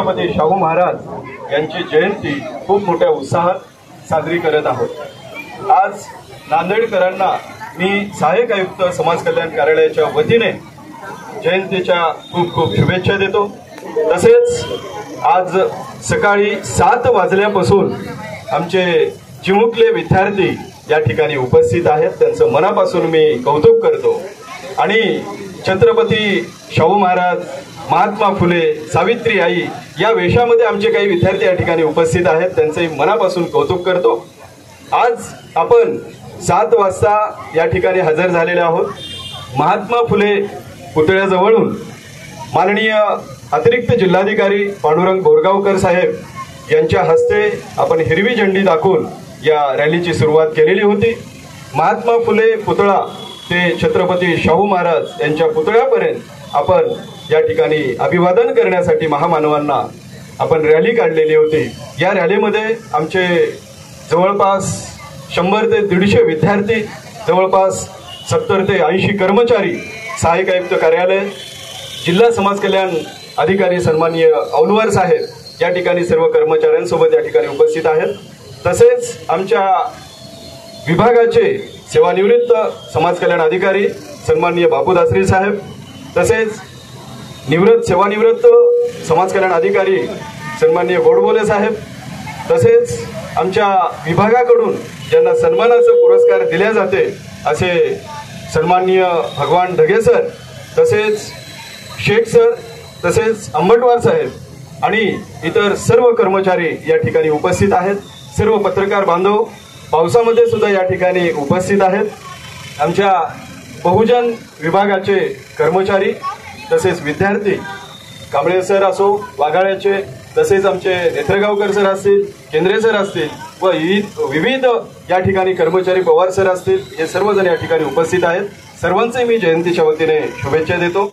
छत्रपती शाहू महाराज यांची जयंती खूप मोठ्या उत्साहात साजरी करत आहोत। आज नांदेडकरांना मी सहाय्यक आयुक्त समाज कल्याण कार्यालयाच्या वतीने जयंतीच्या खूप खूप शुभेच्छा देतो। तसेच आज सकाळी 7 वाजल्यापासून आमचे चिमुकले विद्यार्थी या ठिकाणी उपस्थित आहेत, त्यांचं मनापासून मी कौतुक करतो। आणि छत्रपती शाहू महाराज, महात्मा फुले, सावित्री आई या वेशामध्ये आमचे काही विद्यार्थी या ठिकाणी उपस्थित आहेत, त्यांचंही मनापासून कौतुक करतो। आज आपण 7 वाजता या ठिकाणी हजर झालेले आहोत। महात्मा फुले पुतळ्याजवळून माननीय अतिरिक्त जिल्हाधिकारी पांडुरंग बोरगावकर साहेब यांच्या हस्ते आपण हिरवी झेंडी दाखवून या रॅलीची सुरुवात केलेली होती। महात्मा फुले पुतळा ते छत्रपती शाहू महाराज यांच्या पुतळ्यापर्यंत आपण या ठिकाणी अभिवादन करण्यासाठी महामानवांना आपण रॅली काढलेली होती। या रॅलीमध्ये आमचे जवळपास 100 ते 150 विद्यार्थी, जवळपास 70 ते 80 कर्मचारी, सहाय्यक आयुक्त कार्यालय, जिल्हा समाज कल्याण अधिकारी सन्माननीय औलवार साहेब या ठिकाणी सर्व कर्मचाऱ्यांसोबत या ठिकाणी उपस्थित आहेत। तसेच आमच्या विभागाचे सेवानिवृत्त समाज कल्याण अधिकारी सन्माननीय बापू दासरी साहेब, तसेच सेवानिवृत्त समाज कल्याण अधिकारी सन्माननीय गोडबोले साहेब, तसेच आमच्या विभागाकडून ज्यांना सन्मानाचा पुरस्कार दिले जाते असे सन्माननीय भगवान ढगे सर, तसेच शेख सर, तसेच अंबटवार साहेब आणि इतर सर्व कर्मचारी या ठिकाणी उपस्थित आहेत। सर्व पत्रकार बांधव पावसामध्ये सुद्धा या ठिकाणी उपस्थित आहेत। आमच्या बहुजन विभागाचे कर्मचारी, तसेच विद्यार्थी, कांबळे सर असो, वाघाळ्याचे, तसेच आमचे नेत्रगावकर सर असतील, केंद्रे सर असतील व विविध या ठिकाणी कर्मचारी, पवार सर असतील, हे सर्वजण या ठिकाणी उपस्थित आहेत। सर्वांचे मी जयंतीच्या वतीने शुभेच्छा देतो।